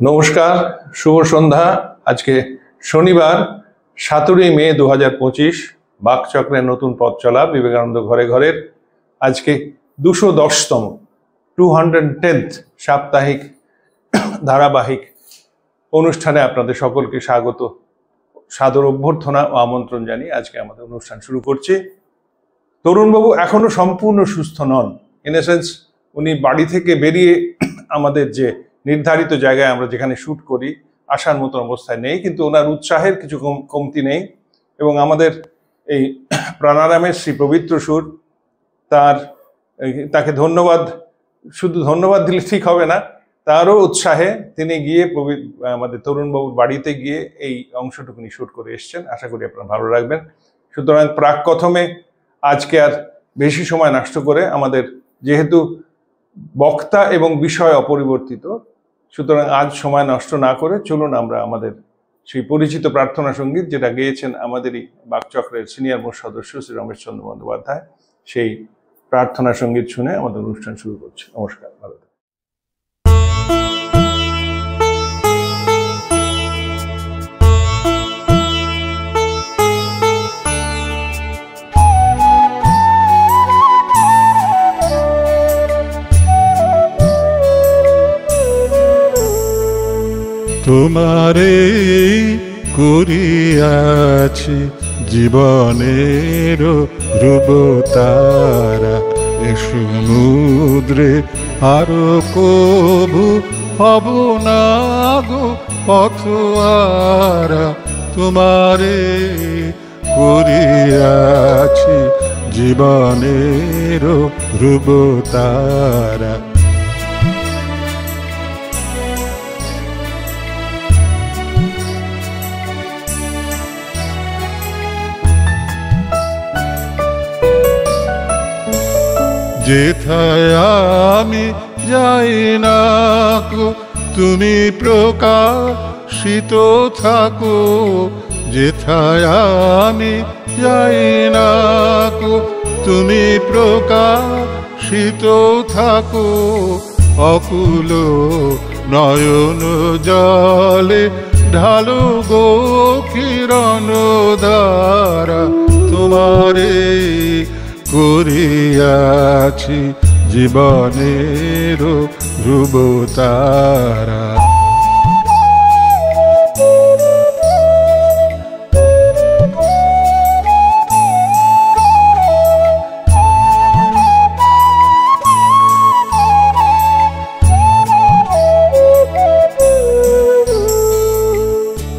নমস্কার, শুভ সন্ধ্যা। আজকে শনিবার 17 মে 2025, বাকচক্রের নতুন পথ চলা বিবেকানন্দ ঘরে ঘরের আজকে 210তম 210th সাপ্তাহিক ধারাবাহিক অনুষ্ঠানে আপনাদের সকলকে স্বাগত, সাদর অভ্যর্থনা ও আমন্ত্রণ জানিয়ে আজকে আমাদের অনুষ্ঠান শুরু করছি। তরুণবাবু এখনো সম্পূর্ণ সুস্থ নন। ইন এ সেন্স উনি বাড়ি থেকে বেরিয়ে আমাদের যে নির্ধারিত জায়গায় আমরা যেখানে শ্যুট করি আসার মতো অবস্থায় নেই, কিন্তু ওনার উৎসাহের কিছু কমতি নেই। এবং আমাদের এই প্রাণারামের শ্রী পবিত্র সুর, তাকে ধন্যবাদ, শুধু ধন্যবাদ দিলে ঠিক হবে না, তারও উৎসাহে তিনি গিয়ে আমাদের তরুণবাবুর বাড়িতে গিয়ে এই অংশটুকুনি শ্যুট করে এসছেন। আশা করি আপনারা ভালো রাখবেন। সুতরাং প্রাক কথমে আজকে আর বেশি সময় নষ্ট করে, আমাদের যেহেতু বক্তা এবং বিষয় অপরিবর্তিত, সুতরাং আজ সময় নষ্ট না করে চলুন আমরা আমাদের সেই পরিচিত প্রার্থনা সঙ্গীত, যেটা গেয়েছেন আমাদেরই বাকচক্রের সিনিয়র মোস্ট সদস্য শ্রী রমেশচন্দ্র বন্দ্যোপাধ্যায়, সেই প্রার্থনা সঙ্গীত শুনে আমাদের অনুষ্ঠান শুরু করছি। নমস্কার, ভালো থাকুন। তোমারে করিয়াছি জীবনের ধ্রুবতারা, এ সমুদ্রে আরো কবু হব না গো পথহারা। তোমারে করিয়াছি জীবনের ধ্রুবতারা, যেথায় আমি যাই না গো তুমি প্রকাশিত থাকো। যেথায় আমি যাই না গো তুমি প্রকাশিত থাকো। অকুল নয়ন জলে ঢালো গো কিরণ ধারা। তোমারে করিয়াছি জীবনের ধ্রুবতারা,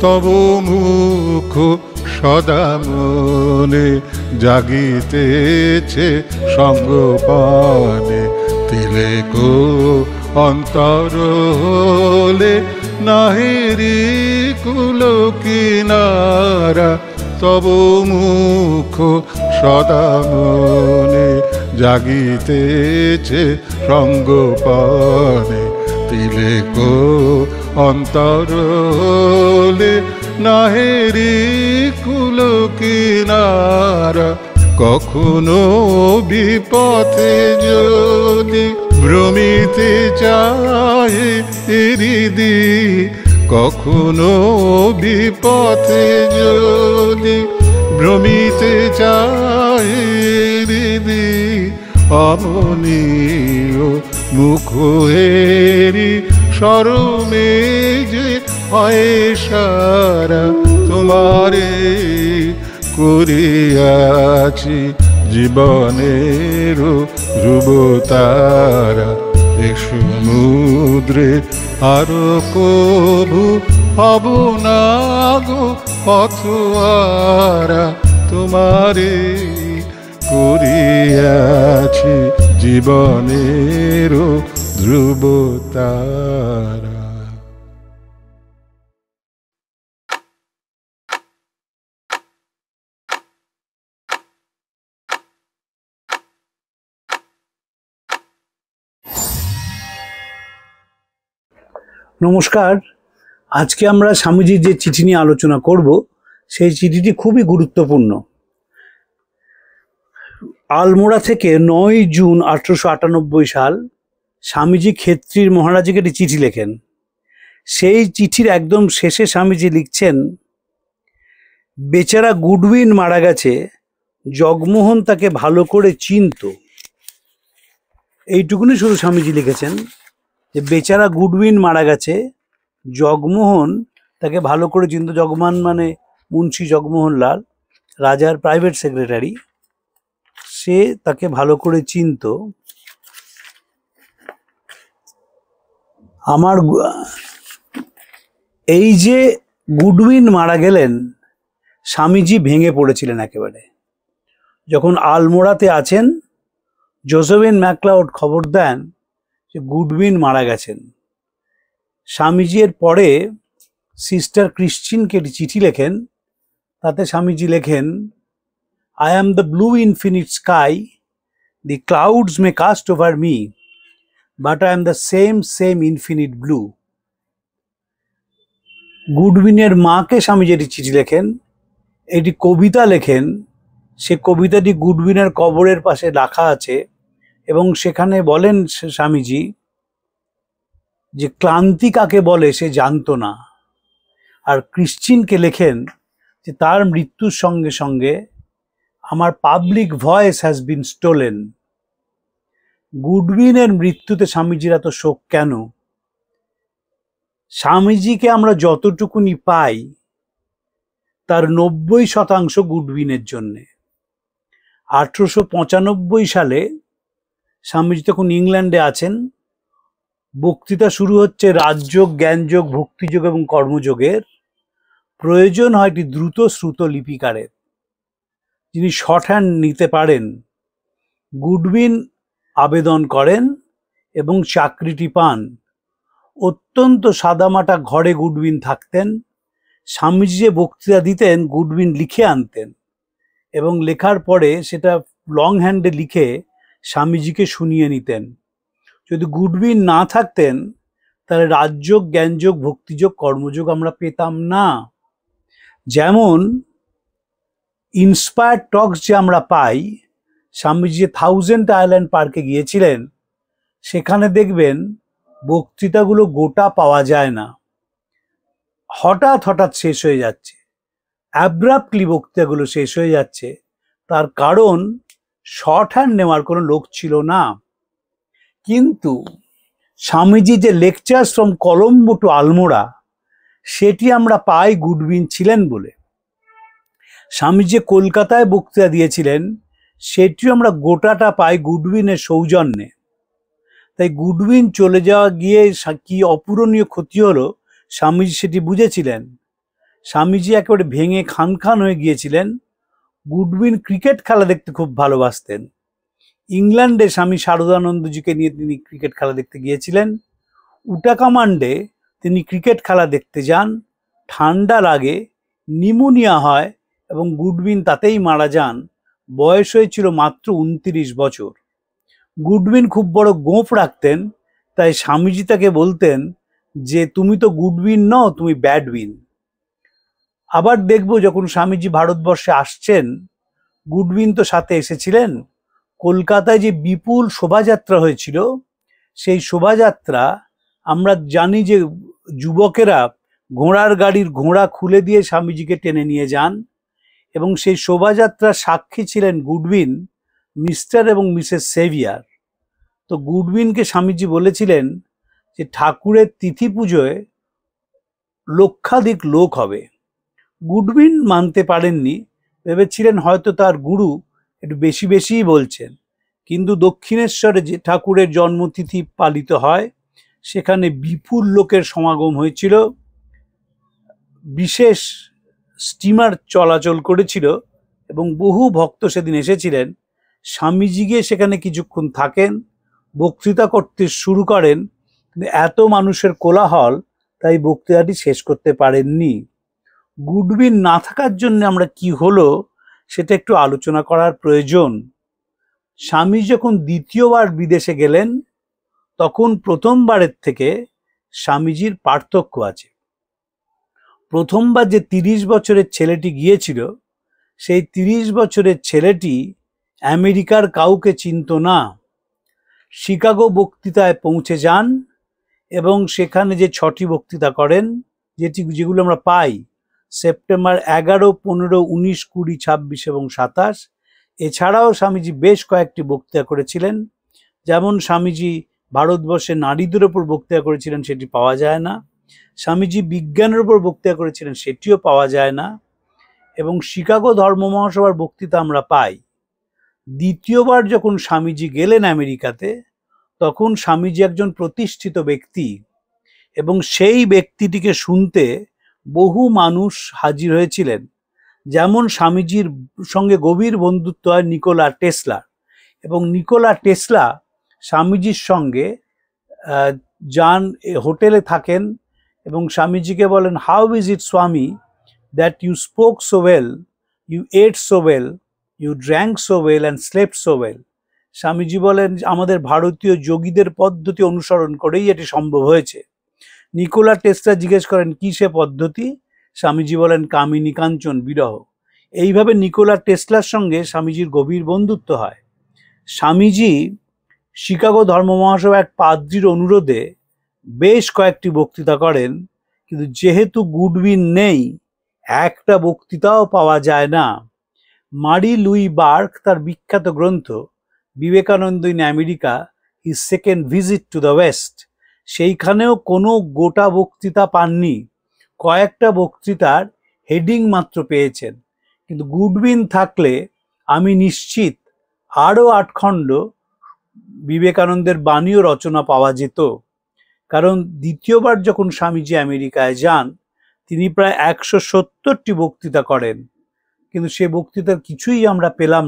তব মুখ সদা মনে জাগিতেছে সঙ্গপানে। তিলেকো অন্তর হলে নাহিরি কুল কিনারা। তব মুখ সদা মনে জাগিতেছে সঙ্গপানে। তিলেকো অন্তর হলে নাহেরি কুল কিনারা। কখনো বিপথে যদি ভ্রমিতে চাহে হৃদি, কখনো বিপথে যদি ভ্রমিতে চাহে হৃদি। অমনীয় মুখ হেরি শরমে যে হয় সারা। তোমারে করিয়াছি জীবনের ধ্রুবতারা, এ সমুদ্রে আরো কবু হব না গো পথহারা। তোমারে করিয়াছি জীবনের ধ্রুবতারা। নমস্কার। আজকে আমরা স্বামীজির যে চিঠি নিয়ে আলোচনা করব, সেই চিঠিটি খুবই গুরুত্বপূর্ণ। আলমোড়া থেকে 9 জুন 1898 সাল স্বামীজি ক্ষেত্রীর মহারাজকে একটি চিঠি লেখেন। সেই চিঠির একদম শেষে স্বামীজি লিখছেন, বেচারা গুডউইন মারা গেছে, জগমোহন তাকে ভালো করে চিনতো। এইটুকুনি শুধু স্বামীজি লিখেছেন যে বেচারা গুডউইন মারা গেছে, জগমোহন তাকে ভালো করে চিনতো। জগমোহন মানে মুন্সি জগমোহন লাল, রাজার প্রাইভেট সেক্রেটারি, সে তাকে ভালো করে চিনতো। আমার এই যে গুডউইন মারা গেলেন, স্বামীজি ভেঙে পড়েছিলেন একেবারে। যখন আলমোড়াতে আছেন, জোসেফিন ম্যাকলাউড খবর দেন যে গুডউইন মারা গেছেন। স্বামীজি এর পরে সিস্টার ক্রিশ্চিনকে একটি চিঠি লেখেন। তাতে স্বামীজি লেখেন, I am the blue infinite sky, the clouds may cast over me, but I am the same infinite blue. গুডউইনের মাকে স্বামীজি একটি চিঠি লেখেন, একটি কবিতা লেখেন। সে কবিতাটি গুডউইনের কবরের পাশে রাখা আছে এবং সেখানে বলেন স্বামীজি যে ক্লান্তি কাকে বলে সে জানতো না। আর ক্রিশ্চিনকে লেখেন যে তার মৃত্যুর সঙ্গে সঙ্গে আমার public voice has been stolen. গুডউইনের মৃত্যুতে স্বামীজির এত শোক কেন? স্বামীজিকে আমরা যতটুকুনি পাই তার 90% গুডউইনের জন্যে। 1895 সালে স্বামীজি তখন ইংল্যান্ডে আছেন। বক্তৃতা শুরু হচ্ছে রাজযোগ, জ্ঞানযোগ, ভক্তিযোগ এবং কর্মযোগের। প্রয়োজন হয় একটি দ্রুত শ্রুত লিপিকারের, যিনি শর্ট হ্যান্ড নিতে পারেন। গুডউইন আবেদন করেন এবং চাকরিটি পান। অত্যন্ত সাদামাটা ঘরে গুডউইন থাকতেন। স্বামীজি যে বক্তৃতা দিতেন গুডউইন লিখে আনতেন এবং লেখার পরে সেটা লং হ্যান্ডে লিখে স্বামীজিকে শুনিয়ে নিতেন। যদি গুডউইন না থাকতেন তাহলে রাজযোগ, জ্ঞানযোগ, ভক্তিযোগ, কর্মযোগ আমরা পেতাম না। যেমন ইন্সপায়ার্ড টক্স যে আমরা পাই, স্বামীজি যে 1000 আইল্যান্ড পার্কে গিয়েছিলেন, সেখানে দেখবেন বক্তৃতাগুলো গোটা পাওয়া যায় না, হঠাৎ হঠাৎ শেষ হয়ে যাচ্ছে, অ্যাব্রাপ্টলি বক্তৃতাগুলো শেষ হয়ে যাচ্ছে। তার কারণ শর্ট হ্যান্ড নেওয়ার কোনো লোক ছিল না। কিন্তু স্বামীজি যে lectures from Colombo to Almora, সেটি আমরা পাই গুডউইন ছিলেন বলে। স্বামীজি কলকাতায় বক্তৃতা দিয়েছিলেন, সেটিও আমরা গোটাটা পাই গুডউইনের সৌজন্যে। তাই গুডউইন চলে যাওয়া গিয়ে কি অপূরণীয় ক্ষতি হলো স্বামীজি সেটি বুঝেছিলেন। স্বামীজি একেবারে ভেঙে খান খান হয়ে গিয়েছিলেন। গুডউইন ক্রিকেট খেলা দেখতে খুব ভালোবাসতেন। ইংল্যান্ডে স্বামী শারদানন্দজিকে নিয়ে তিনি ক্রিকেট খেলা দেখতে গিয়েছিলেন। উটা কামান্ডে তিনি ক্রিকেট খেলা দেখতে যান, ঠান্ডা লাগে, নিউমোনিয়া হয় এবং গুডউইন তাতেই মারা যান। বয়স হয়েছিল মাত্র 29 বছর। গুডউইন খুব বড় গোঁফ রাখতেন, তাই স্বামীজি তাকে বলতেন যে তুমি তো গুডউইন নও, তুমি ব্যাডউইন। আবার দেখবো যখন স্বামীজি ভারতবর্ষে আসছেন, গুডউইন তো সাথে এসেছিলেন। কলকাতায় যে বিপুল শোভাযাত্রা হয়েছিল, সেই শোভাযাত্রা আমরা জানি যে যুবকেরা ঘোড়ার গাড়ির ঘোড়া খুলে দিয়ে স্বামীজিকে টেনে নিয়ে যান এবং সেই শোভাযাত্রার সাক্ষী ছিলেন গুডউইন, মিস্টার এবং মিসেস সেভিয়ার। তো গুডউইনকে স্বামীজি বলেছিলেন যে ঠাকুরের তিথি পুজোয় লক্ষাধিক লোক হবে। গুডউইন মানতে পারেননি, ভেবেছিলেন হয়তো তার গুরু একটু বেশি বেশিই বলছেন। কিন্তু দক্ষিণেশ্বরে যে ঠাকুরের জন্মতিথি পালিত হয়, সেখানে বিপুল লোকের সমাগম হয়েছিল। বিশেষ স্টিমার চলাচল করেছিল এবং বহু ভক্ত সেদিন এসেছিলেন। স্বামীজি গিয়ে সেখানে কিছুক্ষণ থাকেন, বক্তৃতা করতে শুরু করেন, কিন্তু এত মানুষের কোলাহল তাই বক্তৃতাটি শেষ করতে পারেননি। গুডউইন না থাকার জন্য আমরা কি হলো সেটা একটু আলোচনা করার প্রয়োজন। স্বামী যখন দ্বিতীয়বার বিদেশে গেলেন, তখন প্রথমবারের থেকে স্বামীজির পার্থক্য আছে। প্রথমবার যে 30 বছরের ছেলেটি গিয়েছিল, সেই 30 বছরের ছেলেটি আমেরিকার কাউকে চিনত না। শিকাগো বক্তৃতায় পৌঁছে যান এবং সেখানে যে 6টি বক্তৃতা করেন, যেগুলো আমরা পাই সেপ্টেম্বর 11, 15, 19, 20, 26 এবং 27। এছাড়াও স্বামীজি বেশ কয়েকটি বক্তৃতা করেছিলেন। যেমন স্বামীজি ভারতবর্ষে নারীদের ওপর বক্তৃতা করেছিলেন, সেটি পাওয়া যায় না। স্বামীজি বিজ্ঞানের উপর বক্তৃতা করেছিলেন, সেটিও পাওয়া যায় না। এবং শিকাগো ধর্ম মহাসভার বক্তৃতা আমরা পাই। দ্বিতীয়বার যখন স্বামীজি গেলেন আমেরিকাতে, তখন স্বামীজি একজন প্রতিষ্ঠিত ব্যক্তি এবং সেই ব্যক্তিটিকে শুনতে বহু মানুষ হাজির হয়েছিলেন। যেমন স্বামীজির সঙ্গে গভীর বন্ধুত্ব হয় নিকোলা টেসলার, এবং নিকোলা টেসলা স্বামীজির সঙ্গে যান, হোটেলে থাকেন এবং স্বামীজিকে বলেন, how is it Swami that you spoke so well, you ate so well, you drank so well and slept so well. Swamiji বলেন, আমাদের ভারতীয় যোগীদের পদ্ধতি অনুসরণ করেই এটি সম্ভব হয়েছে। নিকোলা টেসলা জিজ্ঞেস করেন, কি সে পদ্ধতি? স্বামীজি বলেন, কামিনী কাঞ্চন বিরহ। এইভাবে নিকোলা টেসলার সঙ্গে স্বামীজির গভীর বন্ধুত্ব হয়। স্বামীজি শিকাগো ধর্ম মহাসভা এক পাদ্রির অনুরোধে বেশ কয়েকটি বক্তৃতা করেন, কিন্তু যেহেতু গুডউইন নেই, একটা বক্তৃতাও পাওয়া যায় না। মারি লুই বার্ক তার বিখ্যাত গ্রন্থ Vivekananda in America, his second visit to the West, সেইখানেও কোনো গোটা বক্তৃতা পাননি, কয়েকটা বক্তৃতার হেডিং মাত্র পেয়েছেন। কিন্তু গুডউইন থাকলে আমি নিশ্চিত আরও 8 খণ্ড বিবেকানন্দের বাণী ও রচনা পাওয়া যেত। কারণ দ্বিতীয়বার যখন স্বামীজি আমেরিকায় যান, তিনি প্রায় 170টি বক্তৃতা করেন, কিন্তু সে বক্তৃতার কিছুই আমরা পেলাম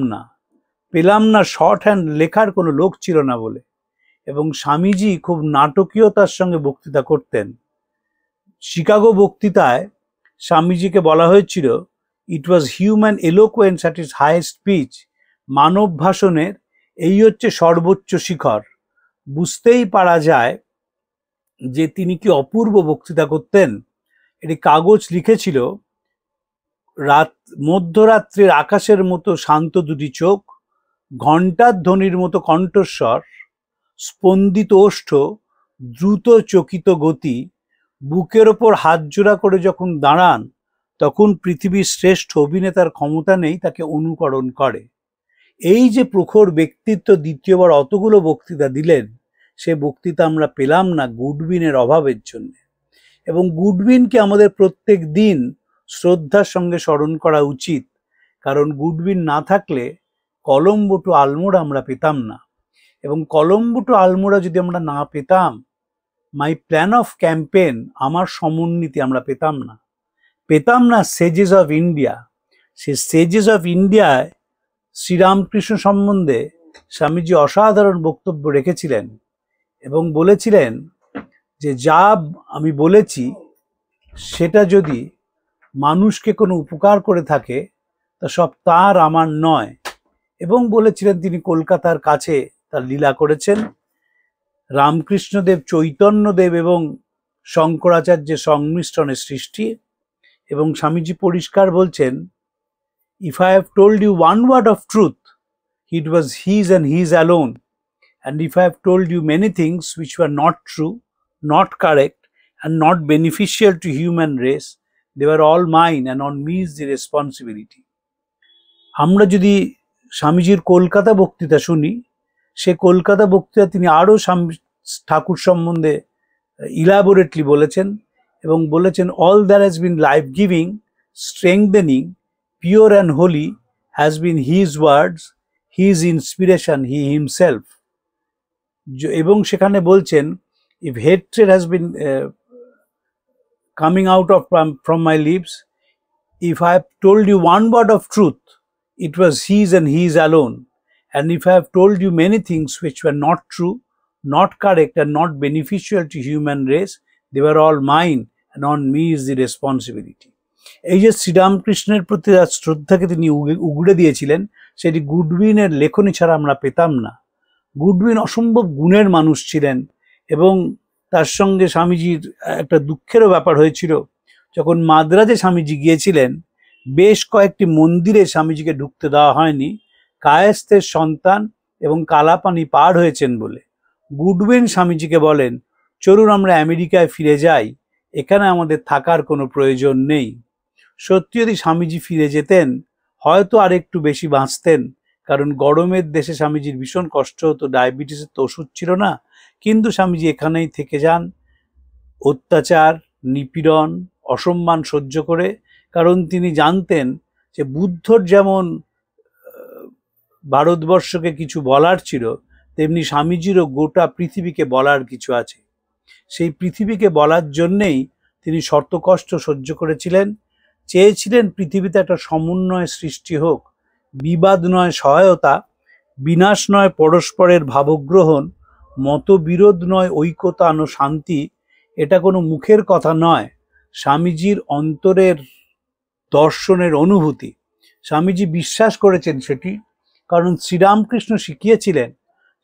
না শর্ট হ্যান্ড লেখার কোনো লোক ছিল না বলে। এবং স্বামীজি খুব নাটকীয়তার সঙ্গে বক্তৃতা করতেন। শিকাগো বক্তৃতায় স্বামীজিকে বলা হয়েছিল, it was human eloquence at its highest pitch, মানব ভাষণের এই হচ্ছে সর্বোচ্চ শিখর। বুঝতেই পারা যায় যে তিনি কি অপূর্ব বক্তৃতা করতেন। এটি কাগজ লিখেছিল, মধ্যরাত্রির আকাশের মতো শান্ত দুটি চোখ, ঘণ্টার ধ্বনির মতো কণ্ঠস্বর, স্পন্দিত ওষ্ঠ, দ্রুত চকিত গতি, বুকের ওপর হাত জোড়া করে যখন দাঁড়ান, তখন পৃথিবীর শ্রেষ্ঠ অভিনেতার ক্ষমতা নেই তাকে অনুকরণ করে। এই যে প্রখর ব্যক্তিত্ব দ্বিতীয়বার অতগুলো বক্তৃতা দিলেন, সে বক্তৃতা আমরা পেলাম না গুডউইনের অভাবের জন্য। এবং গুডউইনকে আমাদের প্রত্যেক দিন শ্রদ্ধার সঙ্গে স্মরণ করা উচিত, কারণ গুডউইন না থাকলে কলম্বো টু আলমোড়া আমরা পেতাম না। এবং কলম্বো টু আলমোড়া যদি আমরা না পেতাম, মাই প্ল্যান অফ ক্যাম্পেন, আমার সমন্বিতি আমরা পেতাম না সেজেস অফ ইন্ডিয়া। সে সেজেস অফ ইন্ডিয়ায় শ্রীরামকৃষ্ণ সম্বন্ধে স্বামীজি অসাধারণ বক্তব্য রেখেছিলেন এবং বলেছিলেন যে যা আমি বলেছি সেটা যদি মানুষকে কোনো উপকার করে থাকে তা সব তার, আমার নয়। এবং বলেছিলেন তিনি কলকাতার কাছে তার লীলা করেছেন। রামকৃষ্ণদেব, চৈতন্যদেব এবং শঙ্করাচার্যের সংমিশ্রণের সৃষ্টি। এবং স্বামীজি পরিষ্কার বলছেন, if I have told you one word of truth, it was his and his alone, and if I have told you many things which were not true, not correct, and not beneficial to human race, they were all mine, and on me is the responsibility. আমরা যদি স্বামীজির কলকাতা বক্তৃতা শুনি, সে কলকাতা বক্তৃতা তিনি আরও ঠাকুর সম্বন্ধে elaborately বলেছেন এবং বলেছেন, all that has been life giving, strengthening, pure and holy has been his words, his inspiration, he himself. এবং সেখানে বলছেন, if hatred has been coming out of from my lips, if I have told you one word of truth, it was his and his alone, and if I have told you many things which were not true, not correct, and not beneficial to human race, they were all mine, and on me is the responsibility. এই যে শ্রীরামকৃষ্ণের প্রতি শ্রদ্ধাকে তিনি উগড়ে দিয়েছিলেন, সেটি গুডউইনের লেখনী ছাড়া আমরা পেতাম না। গুডউইন অসম্ভব গুণের মানুষ ছিলেন এবং তার সঙ্গে স্বামীজির একটা দুঃখেরও ব্যাপার হয়েছিল। যখন মাদ্রাজে স্বামীজি গিয়েছিলেন, বেশ কয়েকটি মন্দিরে স্বামীজিকে ঢুকতে দেওয়া হয়নি, কায়েস্তের সন্তান এবং কালাপানি পার হয়েছেন বলে। গুডউইন স্বামীজিকে বলেন, চলুন আমরা আমেরিকায় ফিরে যাই, এখানে আমাদের থাকার কোনো প্রয়োজন নেই। সত্যি যদি স্বামীজি ফিরে যেতেন হয়তো আর একটু বেশি বাঁচতেন, কারণ গরমের দেশে স্বামীজির ভীষণ কষ্ট হতো, ডায়াবেটিসের তো ওষুধ ছিল না। কিন্তু স্বামীজি এখানেই থেকে যান, অত্যাচার, নিপীড়ন, অসম্মান সহ্য করে, কারণ তিনি জানতেন যে বুদ্ধর যেমন ভারতবর্ষকে কিছু বলার ছিল, তেমনি স্বামীজিরও গোটা পৃথিবীকে বলার কিছু আছে। সেই পৃথিবীকে বলার জন্যেই তিনি শত কষ্ট সহ্য করেছিলেন। চেয়েছিলেন পৃথিবীতে একটা সমন্বয় সৃষ্টি হোক, বিবাদ নয় সহায়তা, বিনাশ নয় পরস্পরের ভাবগ্রহণ, মতবিরোধ নয় ঐকতান ও শান্তি। এটা কোনো মুখের কথা নয়, স্বামীজির অন্তরের দর্শনের অনুভূতি। স্বামীজি বিশ্বাস করেছেন সেটি, কারণ শ্রীরামকৃষ্ণ শিখিয়েছিলেন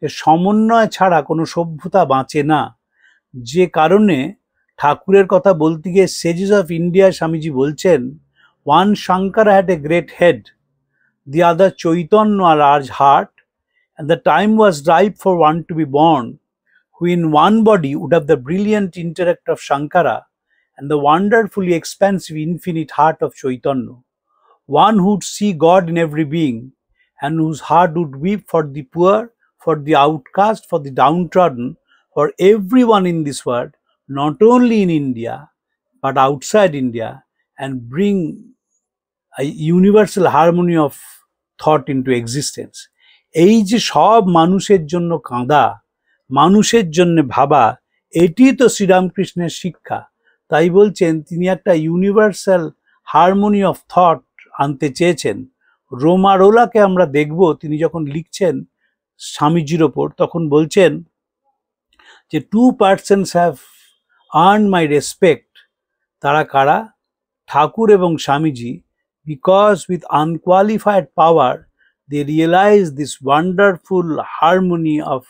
যে সমন্বয় ছাড়া কোনো সভ্যতা বাঁচে না। যে কারণে ঠাকুরের কথা বলতে গিয়ে সেজেস অফ ইন্ডিয়া স্বামীজি বলছেন, one Shankara had a great head, the other Chaitanya a large heart, and the time was ripe for one to be born, who in one body would have the brilliant intellect of Shankara and the wonderfully expansive infinite heart of Chaitanya. One who would see God in every being, and whose heart would weep for the poor, for the outcast, for the downtrodden, for everyone in this world, not only in India, but outside India, and bring a universal harmony of thought into existence. এই যে সব মানুষের জন্য কাঁদা, মানুষের জন্য ভাবা, এটি তো শ্রীরামকৃষ্ণের শিক্ষা। তাই বলছেন তিনি একটা ইউনিভার্সাল হারমোনি অফ থট আনতে চেয়েছেন। রোমারোলাকে আমরা দেখব, তিনি যখন লিখছেন স্বামীজির ওপর, তখন বলছেন যে 2 persons have earned my respect. তারা কারা? ঠাকুর এবং Swamiji, because with unqualified power they realize this wonderful harmony of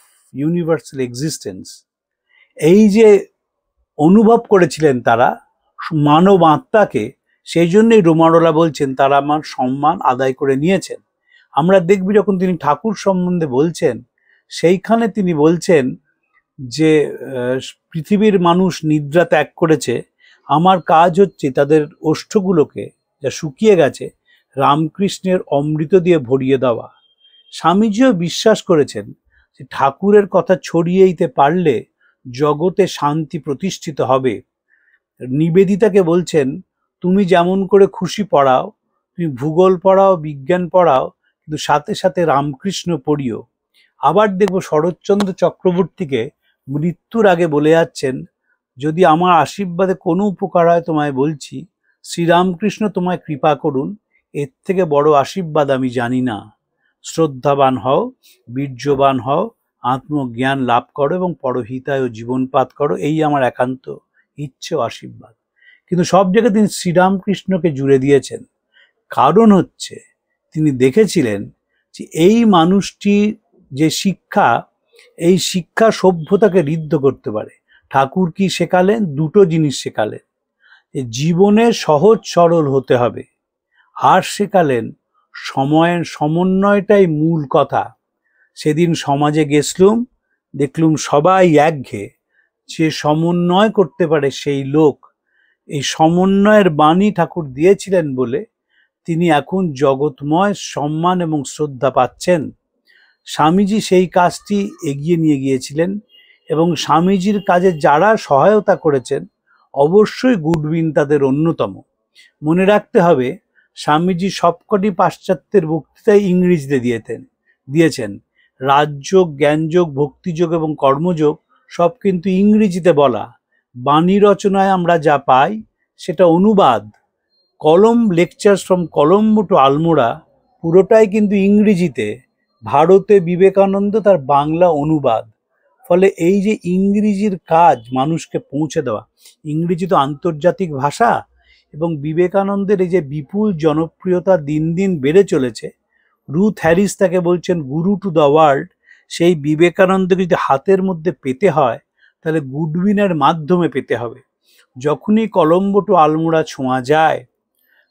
universal existence. এই যে অনুভব করেছিলেন তারা মানব আত্মাকে, সেই জন্যই রোমারোলা বলছেন তারা আমার সম্মান আদায় করে নিয়েছেন। আমরা দেখব যখন তিনি ঠাকুর সম্বন্ধে বলছেন, সেইখানে তিনি বলছেন যে পৃথিবীর মানুষ নিদ্রা ত্যাগ করেছে, আমার কাজ হচ্ছে তাদের ওষ্ঠগুলোকে যা শুকিয়ে গেছে রামকৃষ্ণের অমৃত দিয়ে ভরিয়ে দেওয়া। স্বামীজিও বিশ্বাস করেছেন যে ঠাকুরের কথা ছড়িয়ে দিতে পারলে জগতে শান্তি প্রতিষ্ঠিত হবে। নিবেদিতাকে বলছেন, তুমি যেমন করে খুশি পড়াও, তুমি ভূগোল পড়াও, বিজ্ঞান পড়াও, কিন্তু সাথে সাথে রামকৃষ্ণ পড়িও। আবার দেখব শরৎচন্দ্র চক্রবর্তীকে মৃত্যুর আগে বলে যাচ্ছেন, যদি আমার আশীর্বাদে কোনো উপকার হয় তোমায় বলছি, শ্রীরামকৃষ্ণ তোমায় কৃপা করুন, এর থেকে বড় আশীর্বাদ আমি জানি না। শ্রদ্ধাবান হও, বীর্যবান হও, আত্মজ্ঞান লাভ করো এবং পরহিতায় জীবনপাত করো, এই আমার একান্ত ইচ্ছে ও আশীর্বাদ। কিন্তু সব জায়গায় তিনি শ্রীরামকৃষ্ণকে জুড়ে দিয়েছেন। কারণ হচ্ছে তিনি দেখেছিলেন যে এই মানুষটি যে শিক্ষা, এই শিক্ষা সভ্যতাকে ঋদ্ধ করতে পারে। ঠাকুর কি শেখালেন? দুটো জিনিস শেখালেন, যে জীবনে সহজ সরল হতে হবে, আর শেখালেন সময়ের সমন্বয়টাই মূল কথা। সেদিন সমাজে গেছলুম, দেখলুম সবাই একঘেয়ে, যে সমন্বয় করতে পারে সেই লোক। এই সমন্বয়ের বাণী ঠাকুর দিয়েছিলেন বলে তিনি এখন জগৎময় সম্মান এবং শ্রদ্ধা পাচ্ছেন। স্বামীজি সেই কাজটি এগিয়ে নিয়ে গিয়েছিলেন এবং স্বামীজির কাজে যারা সহায়তা করেছেন অবশ্যই গুডউইন তাদের অন্যতম। মনে রাখতে হবে, স্বামীজি সবকটি পাশ্চাত্যের বক্তৃতায় ইংরেজিতে দিয়েছেন। রাজযোগ, জ্ঞানযোগ, ভক্তিযোগ এবং কর্মযোগ সব কিন্তু ইংরেজিতে বলা। বাণী রচনায় আমরা যা পাই সেটা অনুবাদ। Lectures from Colombo to Almora পুরোটাই কিন্তু ইংরেজিতে। ভারতে বিবেকানন্দ তার বাংলা অনুবাদ। ফলে এই যে ইংরেজির কাজ মানুষকে পৌঁছে দেওয়া, ইংরেজি তো আন্তর্জাতিক ভাষা, এবং বিবেকানন্দের এই যে বিপুল জনপ্রিয়তা দিন দিন বেড়ে চলেছে। রুথ হ্যারিস তাকে বলছেন গুরু টু দ্য ওয়ার্ল্ড। সেই বিবেকানন্দকে যদি হাতের মধ্যে পেতে হয় তাহলে গুডউইনের মাধ্যমে পেতে হবে। যখনই কলম্বো টু আলমোড়া ছোঁয়া যায়,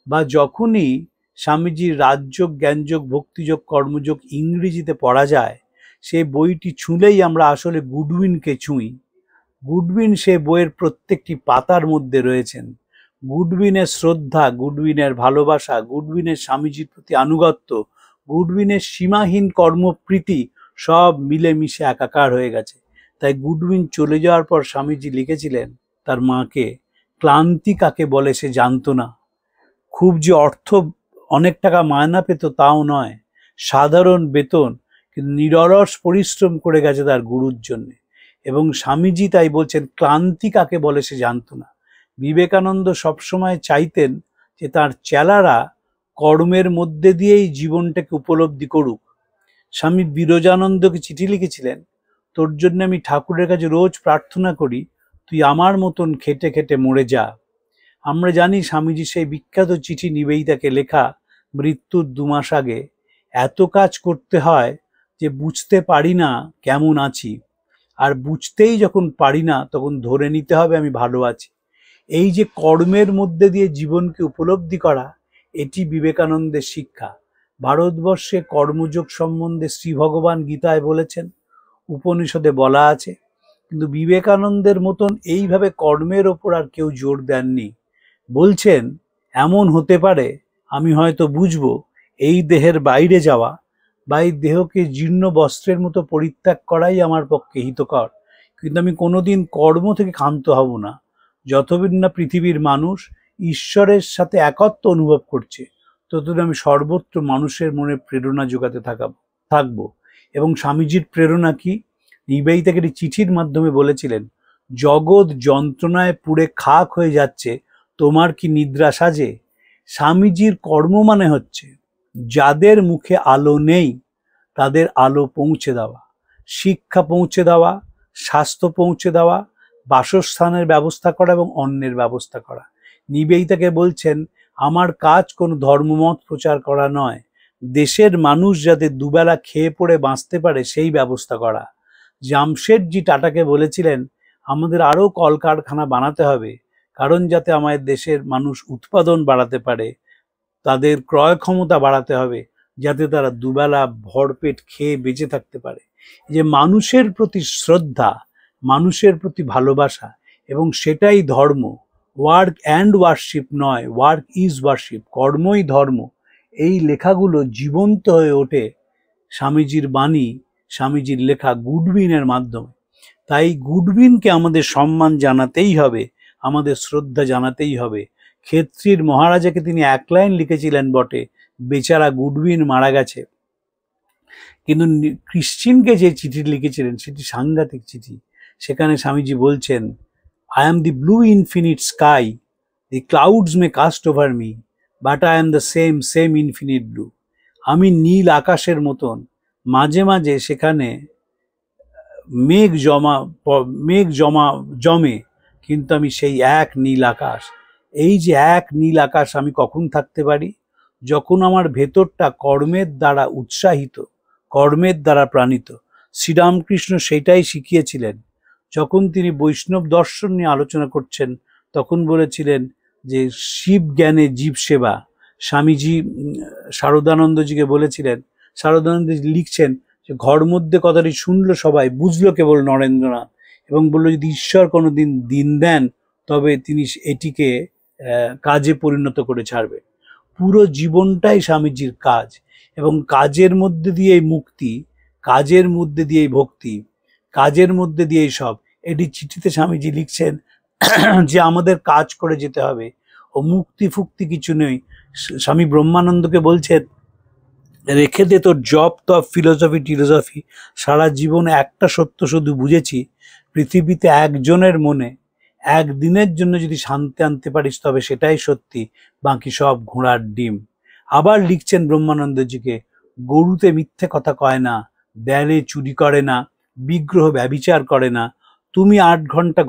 বা যখনই স্বামীজির রাজযোগ, জ্ঞানযোগ, ভক্তিযোগ, কর্মযোগ ইংরেজিতে পড়া যায়, সেই বইটি ছুঁলেই আমরা আসলে গুডউইনকে ছুঁই। গুডউইন সে বইয়ের প্রত্যেকটি পাতার মধ্যে রয়েছেন। গুডউইনের শ্রদ্ধা, গুডউইনের ভালোবাসা, গুডউইনের স্বামীজির প্রতি আনুগত্য, গুডউইনের সীমাহীন কর্মপ্রীতি সব মিলেমিশে একাকার হয়ে গেছে। তাই গুডউইন চলে যাওয়ার পর স্বামীজি লিখেছিলেন তার মাকে, ক্লান্তি কাকে বলে সে জানতো না। খুব যে অর্থ অনেক টাকা মায়না পেত তাও নয়, সাধারণ বেতন, কিন্তু নিরলস পরিশ্রম করে গেছে তার গুরুর জন্যে। এবং স্বামীজি তাই বলছেন ক্লান্তি কাকে বলে সে জানতো না। বিবেকানন্দ সবসময় চাইতেন যে তার চেলারা কর্মের মধ্যে দিয়েই জীবনটাকে উপলব্ধি করুক। স্বামী বিরজানন্দকে চিঠি লিখেছিলেন, তোর জন্য আমি ঠাকুরের কাছে রোজ প্রার্থনা করি তুই আমার মতন খেটে খেটে মরে যা। আমরা জানি স্বামীজি সেই বিখ্যাত চিঠি নিবেদিতাকে লেখা মৃত্যুর 2 মাস আগে, এত কাজ করতে হয় যে বুঝতে পারি না কেমন আছি, আর বুঝতেই যখন পারি না তখন ধরে নিতে হবে আমি ভালো আছি। এই যে কর্মের মধ্যে দিয়ে জীবনকে উপলব্ধি করা, এটি বিবেকানন্দের শিক্ষা। ভারতবর্ষে কর্মযোগ সম্বন্ধে শ্রী ভগবান গীতায় বলেছেন, উপনিষদে বলা আছে, কিন্তু বিবেকানন্দের মতন এইভাবে কর্মের ওপর আর কেউ জোর দেননি। বলছেন এমন হতে পারে আমি হয়তো বুঝবো এই দেহের বাইরে যাওয়া বা এই দেহকে জীর্ণ বস্ত্রের মতো পরিত্যাগ করাই আমার পক্ষে হিতকর, কিন্তু আমি কোনোদিন কর্ম থেকে ক্ষান্ত হব না। যতদিন না পৃথিবীর মানুষ ঈশ্বরের সাথে একত্ব অনুভব করছে, ততদিন আমি সর্বত্র মানুষের মনে প্রেরণা যোগাতে থাকবো। এবং স্বামীজির প্রেরণা কি? নিবেদিতাকে একটি চিঠির মাধ্যমে বলেছিলেন, জগৎ যন্ত্রণায় পুড়ে খাক হয়ে যাচ্ছে, তোমার কি নিদ্রা সাজে? স্বামীজির কর্ম মানে হচ্ছে যাদের মুখে আলো নেই তাদের আলো পৌঁছে দেওয়া, শিক্ষা পৌঁছে দেওয়া, স্বাস্থ্য পৌঁছে দেওয়া, বাসস্থানের ব্যবস্থা করা এবং অন্নের ব্যবস্থা করা। নিবেদিতাকে বলছেন আমার কাজ কোনো ধর্মমত প্রচার করা নয়, দেশের মানুষ যাতে দুবেলা খেয়ে পড়ে বাঁচতে পারে সেই ব্যবস্থা করা। জামশেদজি টাটাকে বলেছিলেন আমাদের আরও কলকারখানা বানাতে হবে, কারণ যাতে আমাদের দেশের মানুষ উৎপাদন বাড়াতে পারে, তাদের ক্রয় ক্ষমতা বাড়াতে হবে, যাতে তারা দুবেলা ভরপেট খেয়ে বেঁচে থাকতে পারে। যে মানুষের প্রতি শ্রদ্ধা, মানুষের প্রতি ভালোবাসা, এবং সেটাই ধর্ম। ওয়ার্ক অ্যান্ড ওয়ার্শিপ নয়, ওয়ার্ক ইজ ওয়ার্শিপ, কর্মই ধর্ম। এই লেখাগুলো জীবন্ত হয়ে ওঠে স্বামীজির বাণী, স্বামীজির লেখা গুডউইনের মাধ্যমে। তাই গুডউইনকে আমাদের সম্মান জানাতেই হবে, আমাদের শ্রদ্ধা জানাতেই হবে। ক্ষেত্রীর মহারাজাকে তিনি 1 লাইন লিখেছিলেন বটে, বেচারা গুডউইন মারা গেছে, কিন্তু ক্রিশ্চিয়ানকে যে চিঠি লিখেছিলেন সেটি সাংঘাতিক চিঠি। সেখানে স্বামীজি বলছেন, I am the blue infinite sky, the clouds may cast over me, but I am the same infinite blue. আমি নীল আকাশের মতন, মাঝে মাঝে সেখানে মেঘ জমে, কিন্তু আমি সেই এক নীল আকাশ। এই যে এক নীল আকাশ আমি কখন থাকতে পারি? যখন আমার ভেতরটা কর্মের দ্বারা উৎসাহিত, কর্মের দ্বারা প্রাণিত। শ্রীরামকৃষ্ণ সেটাই শিখিয়েছিলেন। যখন তিনি বৈষ্ণব দর্শন নিয়ে আলোচনা করছেন তখন বলেছিলেন যে শিব জ্ঞানে জীব সেবা। স্বামীজি শারদানন্দজিকে বলেছিলেন, শারদানন্দজি লিখছেন যে ঘর মধ্যে কথাটি শুনলো সবাই, বুঝলো কেবল নরেন্দ্রনাথ, এবং বললো যদি ঈশ্বর কোনো দিন দেন তবে তিনি এটিকে কাজে পরিণত করে ছাড়বে। পুরো জীবনটাই স্বামীজির কাজ, এবং কাজের মধ্যে দিয়েই মুক্তি, কাজের মধ্যে দিয়েই ভক্তি, কাজের মধ্যে দিয়েই সব। এটি চিঠিতে স্বামীজি লিখছেন যে আমাদের কাজ করে যেতে হবে, ও মুক্তি ফুক্তি কিছু নেই। স্বামী ব্রহ্মানন্দকে বলছেন রেখে দে তোর জব তপ ফিলোসফি, সারা জীবনে একটা সত্য শুধু বুঝেছি, পৃথিবীতে একজনের মনে একদিনের জন্য যদি শান্তি আনতে পারিস তবে সেটাই সত্যি, বাকি সব ঘোড়ার ডিম। আবার লিখছেন ব্রহ্মানন্দজিকে, গরুতে মিথ্যে কথা কয় না, দেয়ালে চুরি করে না, বিগ্রহ ব্যভিচার করে না, তুমি 8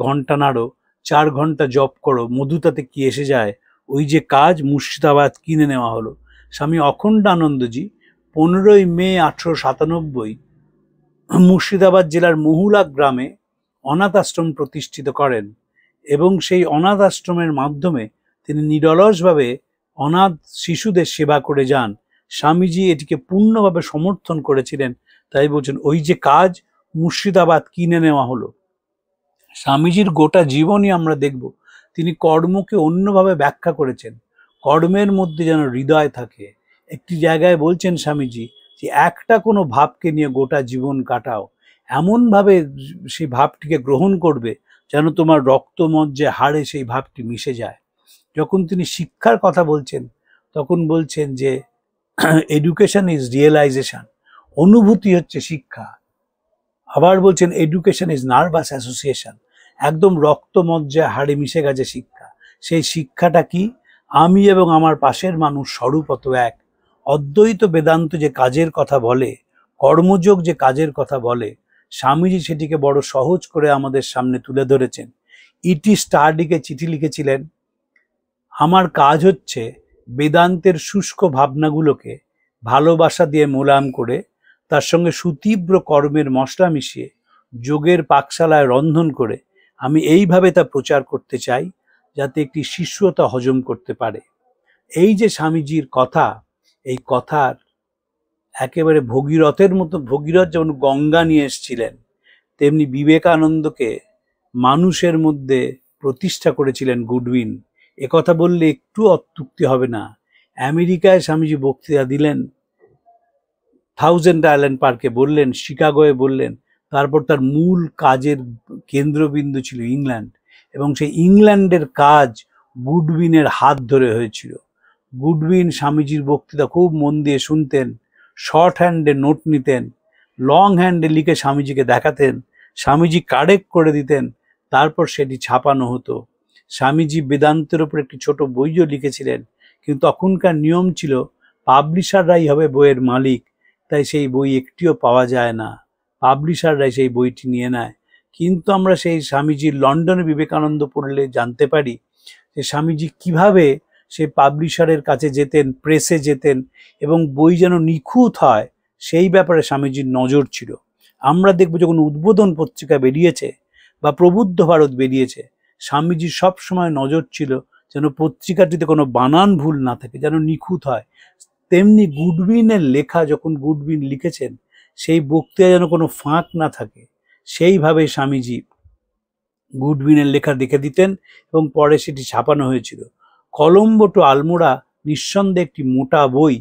ঘন্টা নাড়ো, 4 ঘন্টা জপ করো, মধু তাতে কি এসে যায়, ওই যে কাজ মুর্শিদাবাদ কিনে নেওয়া হলো। স্বামী অখণ্ডানন্দজি 15ই মে 1897 মুর্শিদাবাদ জেলার মহুলা গ্রামে অনাথ আশ্রম প্রতিষ্ঠিত করেন, এবং সেই অনাথ আশ্রমের মাধ্যমে তিনি নিরলসভাবে অনাথ শিশুদের সেবা করে যান। স্বামীজি এটিকে পূর্ণভাবে সমর্থন করেছিলেন। তাই বলছেন ওই যে কাজ মুর্শিদাবাদ কিনে নেওয়া হলো। স্বামীজির গোটা জীবনই আমরা দেখব তিনি কর্মকে অন্যভাবে ব্যাখ্যা করেছেন। কর্মের মধ্যে যেন হৃদয় থাকে। একটি জায়গায় বলছেন স্বামীজি যে একটা কোনো ভাবকে নিয়ে গোটা জীবন কাটাও, এমনভাবে সেই ভাবটিকে গ্রহণ করবে যেন তোমার রক্তমজ্জে হাড়ে সেই ভাবটি মিশে যায়। যখন তিনি শিক্ষার কথা বলছেন তখন বলছেন যে এডুকেশন ইজ রিয়েলাইজেশন, অনুভূতি হচ্ছে শিক্ষা। আবার বলছেন এডুকেশন ইজ নার্ভাস অ্যাসোসিয়েশন, একদম রক্তমজ্জা হাড়ে মিশে গেছে শিক্ষা। সেই শিক্ষাটা কি? আমি এবং আমার পাশের মানুষ স্বরূপত এক। অদ্বৈত বেদান্ত যে কাজের কথা বলে, কর্মযোগ যে কাজের কথা বলে, স্বামীজি সেটিকে বড় সহজ করে আমাদের সামনে তুলে ধরেছেন। ইটি স্টার্ডিকে চিঠি লিখেছিলেন, আমার কাজ হচ্ছে বেদান্তের শুষ্ক ভাবনাগুলোকে ভালোবাসা দিয়ে মোলায়েম করে তার সঙ্গে সুতীব্র কর্মের মশলা মিশিয়ে যোগের পাকশালায় রন্ধন করে আমি এইভাবে তা প্রচার করতে চাই যাতে একটি শিষ্য তা হজম করতে পারে। এই যে স্বামীজির কথা, এই কথার একেবারে ভগীরথের মতো, ভগীরথ যেমন গঙ্গা নিয়ে এসেছিলেন, তেমনি বিবেকানন্দকে মানুষের মধ্যে প্রতিষ্ঠা করেছিলেন গুডউইন। একথা বললে একটু অত্যুক্তি হবে না। আমেরিকায় স্বামীজি বক্তৃতা দিলেন, থাউজেন্ড আইল্যান্ড পার্কে বললেন, শিকাগোয় বললেন, তারপর তার মূল কাজের কেন্দ্রবিন্দু ছিল ইংল্যান্ড, এবং সেই ইংল্যান্ডের কাজ গুডউইনের হাত ধরে হয়েছিল। গুডউইন স্বামীজির বক্তৃতা খুব মন দিয়ে শুনতেন, শর্ট হ্যান্ডে নোট নিতেন, লং হ্যান্ডে লিখে স্বামীজিকে দেখাতেন, স্বামীজি কারেক্ট করে দিতেন, তারপর সেটি ছাপানো হতো। স্বামীজি বেদান্তের ওপর একটি ছোট বইও লিখেছিলেন, কিন্তু তখনকার নিয়ম ছিল পাবলিশাররাই হবে বইয়ের মালিক, তাই সেই বই একটিও পাওয়া যায় না, পাবলিশাররাই সেই বইটি নিয়ে নেয়। কিন্তু আমরা সেই স্বামীজির লন্ডনে বিবেকানন্দ পড়লে জানতে পারি যে স্বামীজি কিভাবে সেই পাবলিশারের কাছে যেতেন, প্রেসে যেতেন, এবং বই যেন নিখুঁত হয় সেই ব্যাপারে স্বামীজির নজর ছিল। আমরা দেখব যখন উদ্বোধন পত্রিকা বেরিয়েছে বা প্রবুদ্ধ ভারত বেরিয়েছে, স্বামীজির সবসময় নজর ছিল যেন পত্রিকাটিতে কোনো বানান ভুল না থাকে, যেন নিখুঁত হয়। তেমনি গুডউইনের লেখা, যখন গুডউইন লিখেছেন সেই বক্তৃতা যেন কোনো ফাঁক না থাকে, সেইভাবে স্বামীজি গুডউইনের লেখা দেখে দিতেন এবং পরে সেটি ছাপানো হয়েছিল। কলম্বো টু আলমোড়া নিঃসন্দেহে একটি মোটা বই,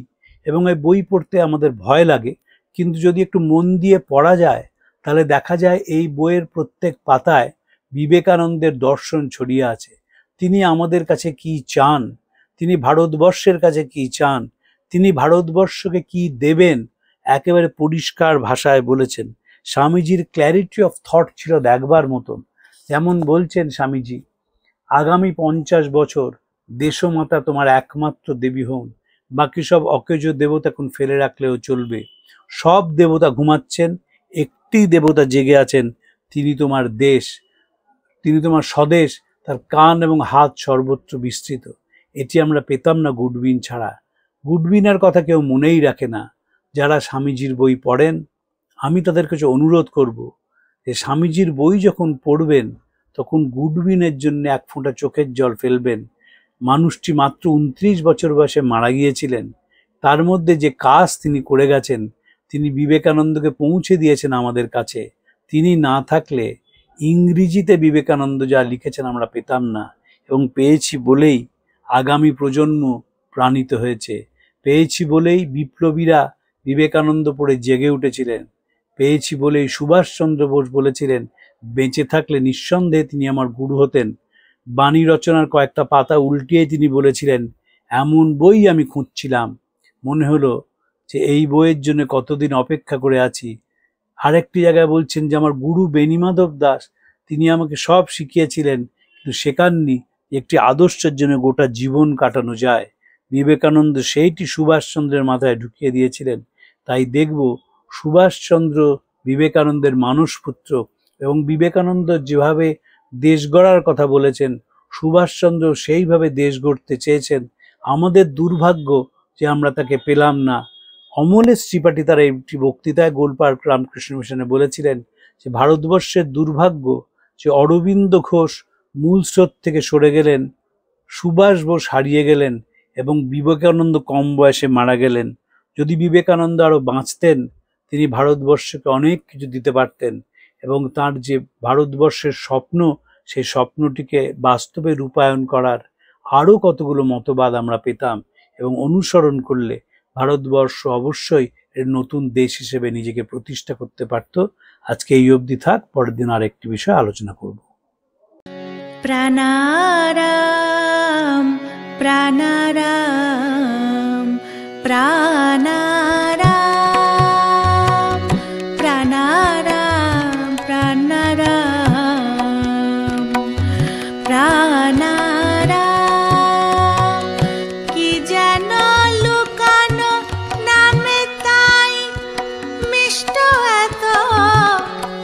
এবং এই বই পড়তে আমাদের ভয় লাগে, কিন্তু যদি একটু মন দিয়ে পড়া যায় তাহলে দেখা যায় এই বইয়ের প্রত্যেক পাতায় বিবেকানন্দের দর্শন ছড়িয়ে আছে। তিনি আমাদের কাছে কি চান, তিনি ভারতবর্ষের কাছে কি চান, তিনি ভারতবর্ষকে কি দেবেন, একেবারে পরিষ্কার ভাষায় বলেছেন। স্বামীজির ক্ল্যারিটি অফ থট ছিল দেখবার মতন। যেমন বলছেন স্বামীজি, আগামী 50 বছর দেশমাতা তোমার একমাত্র দেবী হন, বাকি সব অকেজ দেবতা এখন ফেলে রাখলেও চলবে। সব দেবতা ঘুমাচ্ছেন, একটি দেবতা জেগে আছেন, তিনি তোমার দেশ, তিনি তোমার স্বদেশ, তার কান এবং হাত সর্বত্র বিস্তৃত। এটি আমরা পেতাম না গুডউইন ছাড়া। গুডউইনের কথা কেউ মনেই রাখে না। যারা স্বামীজির বই পড়েন, আমি তাদের কাছে অনুরোধ করব যে স্বামীজির বই যখন পড়বেন তখন গুডউইনের জন্য এক ফোঁটা চোখের জল ফেলবেন। মানুষটি মাত্র 29 বছর বয়সে মারা গিয়েছিলেন, তার মধ্যে যে কাজ তিনি করে গেছেন, তিনি বিবেকানন্দকে পৌঁছে দিয়েছেন আমাদের কাছে। তিনি না থাকলে ইংরেজিতে বিবেকানন্দ যা লিখেছেন আমরা পেতাম না, এবং পেয়েছি বলেই আগামী প্রজন্ম প্রাণিত হয়েছে, পেয়েছি বলেই বিপ্লবীরা বিবেকানন্দ পড়ে জেগে উঠেছিলেন, পেয়েছি বলেই সুভাষচন্দ্র বোস বলেছিলেন বেঁচে থাকলে নিঃসন্দেহে তিনি আমার গুরু হতেন। বাণী রচনার কয়েকটা পাতা উল্টিয়ে তিনি বলেছিলেন, এমন বই আমি খুঁজছিলাম, মনে হলো যে এই বইয়ের জন্য কতদিন অপেক্ষা করে আছি। আরেকটি জায়গায় বলছেন যে আমার গুরু বেণীমাধব দাস, তিনি আমাকে সব শিখিয়েছিলেন, কিন্তু শেখাননি একটি আদর্শের জন্য গোটা জীবন কাটানো যায়। বিবেকানন্দ সেইটি সুভাষচন্দ্রের মাথায় ঢুকিয়ে দিয়েছিলেন। তাই দেখব সুভাষচন্দ্র বিবেকানন্দের মানসপুত্র, এবং বিবেকানন্দ যেভাবে দেশ গড়ার কথা বলেছেন, সুভাষচন্দ্র সেইভাবে দেশ গড়তে চেয়েছেন। আমাদের দুর্ভাগ্য যে আমরা তাকে পেলাম না। অমলেশ ত্রিপাঠী তার একটি বক্তৃতায় গোলপার্ক রামকৃষ্ণ মিশনে বলেছিলেন যে ভারতবর্ষের দুর্ভাগ্য যে অরবিন্দ ঘোষ মূল স্রোত থেকে সরে গেলেন, সুভাষ বোস হারিয়ে গেলেন, এবং বিবেকানন্দ কম বয়সে মারা গেলেন। যদি বিবেকানন্দ আরও বাঁচতেন তিনি ভারতবর্ষকে অনেক কিছু দিতে পারতেন। এবং তার যে ভারতবর্ষের স্বপ্ন, সেই স্বপ্নটিকে বাস্তবে রূপায়ণ করার আরও কতগুলো মতবাদ আমরা পেতাম, এবং অনুসরণ করলে ভারতবর্ষ অবশ্যই এর নতুন দেশ হিসেবে নিজেকে প্রতিষ্ঠা করতে পারত। আজকে এই অবধি থাক, পরের দিন আর একটি বিষয় আলোচনা করব। প্রাণারাম প্রাণারাম প্রাণারাম প্রাণারাম প্রাণারাম প্রাণারাম। কি যেন লুকানো নামে তাই মিষ্ট এত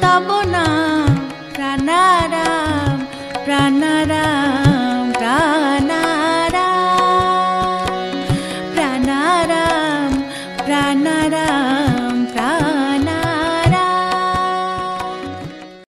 তব নাম প্রাণারাম প্রাণারাম।